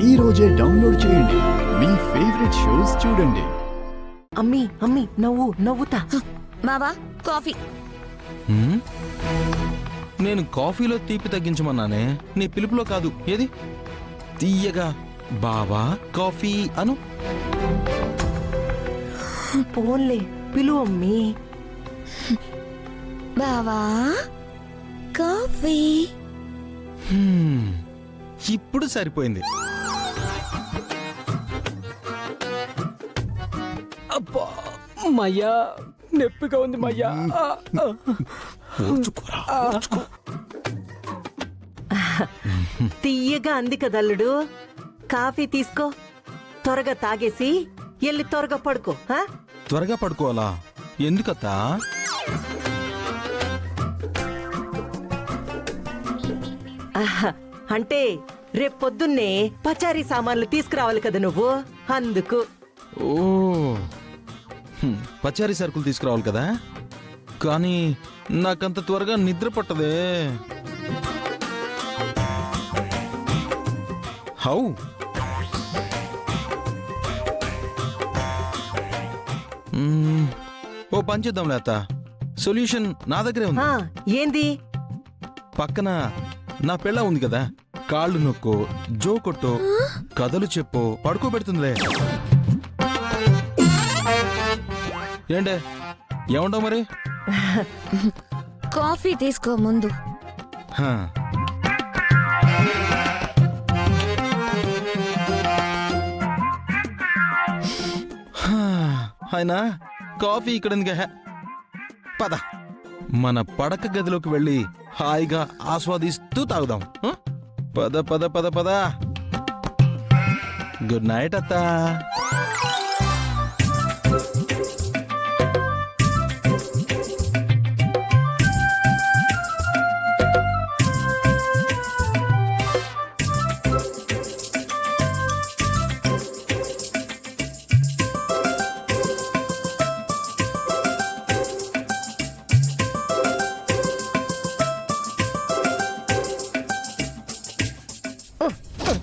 ఈ రోజే డౌన్లోడ్ చేయండి. మీ ఫేవరెట్ షోస్ చూడండి. అమ్మీ అమ్మీ నవ్వుతా. మావా కాఫీ. నేను కాఫీలో తీపి తగ్గించమన్నానే, నీ పిలుపులో కాదు. ఏది తీయగా బావా కాఫీ అను. పోన్లే పిలువు అమ్మీ. బావా కాఫీ. ఇప్పుడు సరిపోయింది. అబ్బా మయ్యా, నొప్పిగా ఉంది మయ్యా. తీయగా అంది కదల్లుడు. కాఫీ తీసుకో, త్వరగా తాగేసి ఎల్లి త్వరగా పడుకో. త్వరగా పడుకోవాలా? ఎందుకత్తా? అంటే రేపు పొద్దున్నే పచారీ సామాన్లు తీసుకురావాలి కదా నువ్వు, అందుకు. ఓ పచారీ సరుకులు తీసుకురావాలి కదా, కానీ నాకంత త్వరగా నిద్ర పట్టదే. హౌ ఓ పని చేద్దాం లేత, సొల్యూషన్ నా దగ్గరే ఉంది. ఏంది? పక్కన నా పెళ్ళ ఉంది కదా, కాళ్ళు నొక్కో, జో కొట్టో, కథలు చెప్పో, పడుకోబెడుతుందిలే. ఏంటే ఏమంటావు మరి? కాఫీ తీసుకో ముందు. అయినా కాఫీ ఇక్కడ ఎందుకే? పద మన పడక గదిలోకి వెళ్ళి హాయిగా ఆస్వాదిస్తూ తాగుదాం. పద పద పద పద. గుడ్ నైట్ అత్తా.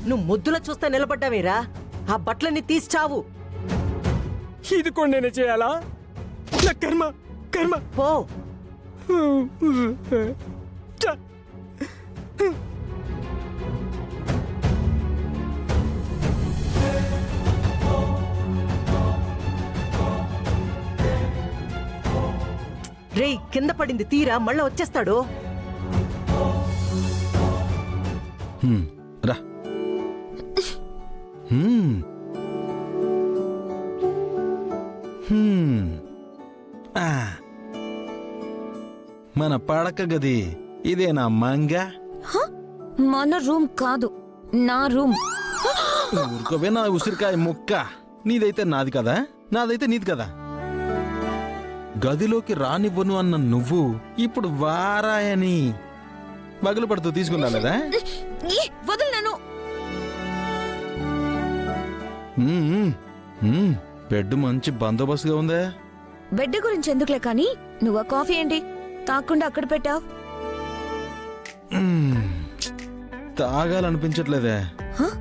నువ్వు ముద్దులో చూస్తే నిలబడ్డావేరా, ఆ బట్టలన్నీ తీసి చావు. ఇది కూడా నేనే చేయాలా? నా కర్మ కర్మ. పో. రేయ్, కింద పడింది తీరా, మళ్ళా వచ్చేస్తాడు. రా. మన పడక గది ఇదేనా మంగ? మన రూమ్ కాదు, నా రూమ్. ఊరుకోవే నా ఉసిరికాయ ముక్క. నీదైతే నాది కదా, నాదైతే నీది కదా. గదిలోకి రానివ్వను అన్న నువ్వు ఇప్పుడు వారాయని పగులు పడుతూ తీసుకున్నా లేదా? వదులు నన్ను. బెడ్ మంచి బందోబస్తుగా ఉందే. బెడ్ గురించి ఎందుకులే కానీ, నువ్వు ఆ కాఫీ ఏంటి తాకుండా అక్కడ పెట్టావు? తాగాలనిపించట్లేదే.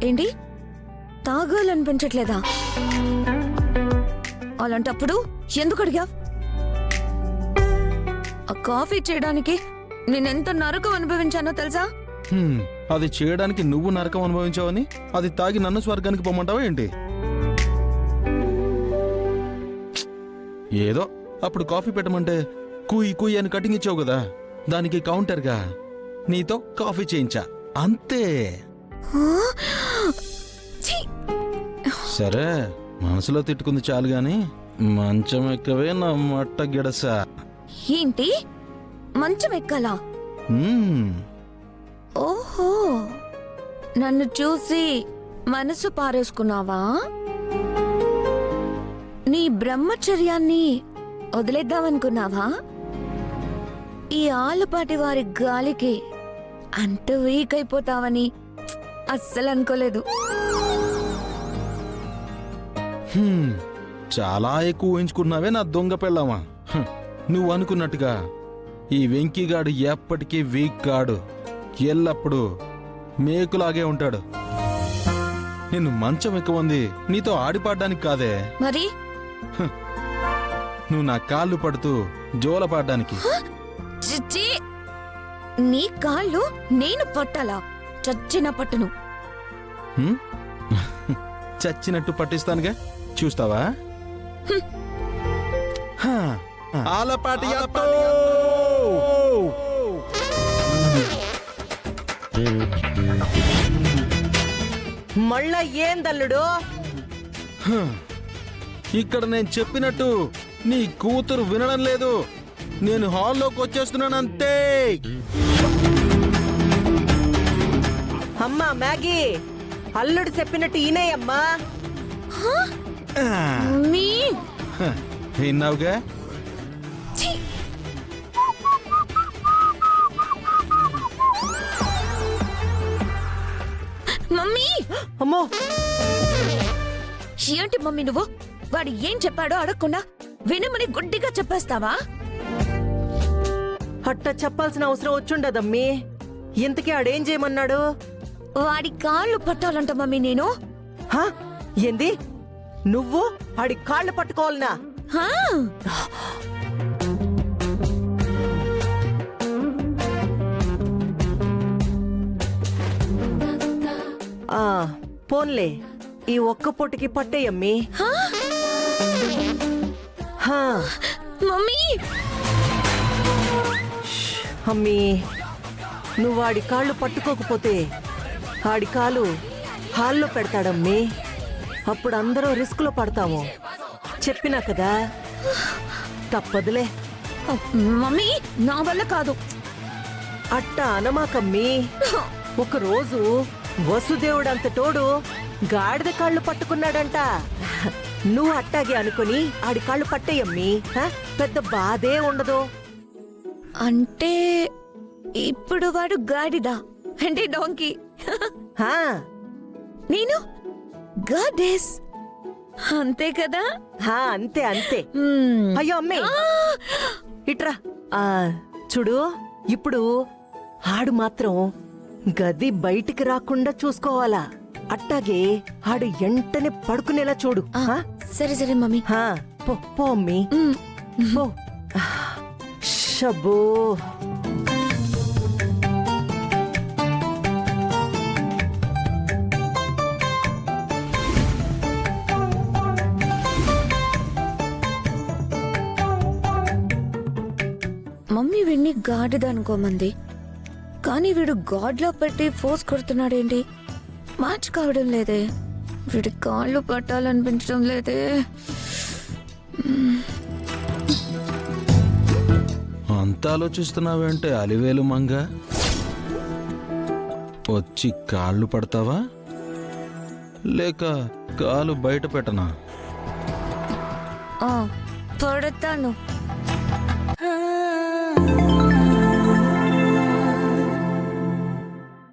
ఏంటి తాగాలనిపించట్లేదా? అలాంటప్పుడు ఎందుకు అడిగావు? ఆ కాఫీ చేయడానికి నేనెంత నరకం అనుభవించానో తెలుసా? అది చేయడానికి నువ్వు నరకం అనుభవించావని అది తాగి నన్ను స్వర్గానికి పొమ్మంటావా ఏంటి? ఏదో అప్పుడు కాఫీ పెట్టమంటే కుయ్ కుయ్ అని కటింగ్ ఇచ్చావు కదా, దానికి కౌంటర్గా నీతో కాఫీ చేయించా అంతే. సరే మనసులో తిట్టుకుంది చాలు గాని, మంచం ఎక్కవే నా మట్ట గిడస. ఏంటి మంచం ఎక్కాలా? ఓహో, నన్ను చూసి మనసు పారేసుకున్నావా? నీ బ్రహ్మచర్యాన్ని వదిలేద్దామనుకున్నావా? ఈ ఆలుపాటి వారి గాలికి అంత వీక్ అయిపోతావని అస్సలు అనుకోలేదు. చాలా ఎక్కువ ఊహించుకున్నావే నా దొంగ పెళ్ళామా. నువ్వు అనుకున్నట్టుగా ఈ వెంకీగాడు ఎప్పటికీ వీక్ గాడు, ఎల్లప్పుడూ మేకులాగే ఉంటాడు. నిన్ను మంచం ఎక్కువంది నీతో ఆడిపాడడానికి కాదే, మరి నువ్వు నా కాళ్ళు పడుతూ జోల పాడడానికి. చిచ్చి, నీ కాళ్ళు నేను పట్టాలా? చచ్చిన పట్టును. హ్మ్? చచ్చినట్టు పట్టిస్తానుగా, చూస్తావా? హా, ఆలపాటి యాత్తో! మళ్ళా ఏందల్లుడు? ఇక్కడ నేను చెప్పినట్టు నీ కూతురు వినడం లేదు. నేను హాల్లోకి వచ్చేస్తున్నానంతే. అమ్మా మ్యాగీ, అల్లుడు చెప్పినట్టు ఈనేయమ్మా. మమ్మీ, విన్నావుగా? ఛీ! మమ్మీ, అమ్మో, ఏంటి మమ్మీ నువ్వు? వాడు ఏం చెప్పాడో అడగకుండా వినమని గుడ్డిగా చెప్పేస్తావా? అట్ట చెప్పాల్సిన అవసరం వచ్చుండదమ్మీ. ఇంతకీ ఆడేం చేయమన్నాడు? వాడి కాళ్ళు పట్టాలంట మమ్మీ నేను. హా? ఏంది? నువ్వు ఆడి కాళ్ళు పట్టుకోవాలనా? హా, ఆ, పోన్లే, ఈ ఒక్క పొట్టుకి పట్టేయమ్మీ. హా? హా, మమ్మీ, అమ్మీ, నువ్వు ఆడి కాళ్ళు పట్టుకోకపోతే ఆడి కాలు హాల్లో పెడతాడమ్మీ. అప్పుడు అందరూ రిస్క్లో పడతాము. చెప్పినా కదా, తప్పదులే. మమ్మీ, నా వల్ల కాదు. అట్ట అనమాకమ్మీ. ఒకరోజు వసుదేవుడంత తోడు గాడిద కాళ్ళు పట్టుకున్నాడంట. నువ్వు అట్టాగే అనుకుని ఆడి కాళ్ళు పట్టేయమ్మీ. హ? పెద్ద బాధే ఉండదు. అంటే ఇప్పుడు వాడు గాడిదా అంటే డోంకీ, హా, నేను గాడెస్, అంతే కదా? హా, అంతే అంతే. మ్మ్. అయ్యో అమ్మే, ఇట్రా. చూడు, ఇప్పుడు ఆడు మాత్రం గది బయటికి రాకుండా చూసుకోవాలా. అట్టాగే ఆడు ఎంటనే పడుకునేలా చూడు. ఆ, హా? సరే సరే మమ్మీ. హా, పో పో అమ్మీ, మ్మ్. పో. షబ్బో, మమ్మీ వీడిని గాడిద అనుకోమంది, కానీ వీడు గాడ్లో పెట్టి ఫోర్స్ కొడుతున్నాడేంటి? మ్యాచ్ కావడం లేదే. వీడి కాళ్ళు పట్టాలనిపించడం లేదే. అంత ఆలోచిస్తున్నావేంటే అలివేలు మంగ? వచ్చి కాళ్ళు పడతావా లేక కాలు బయట పెట్టనా? ఆ, పడతాను.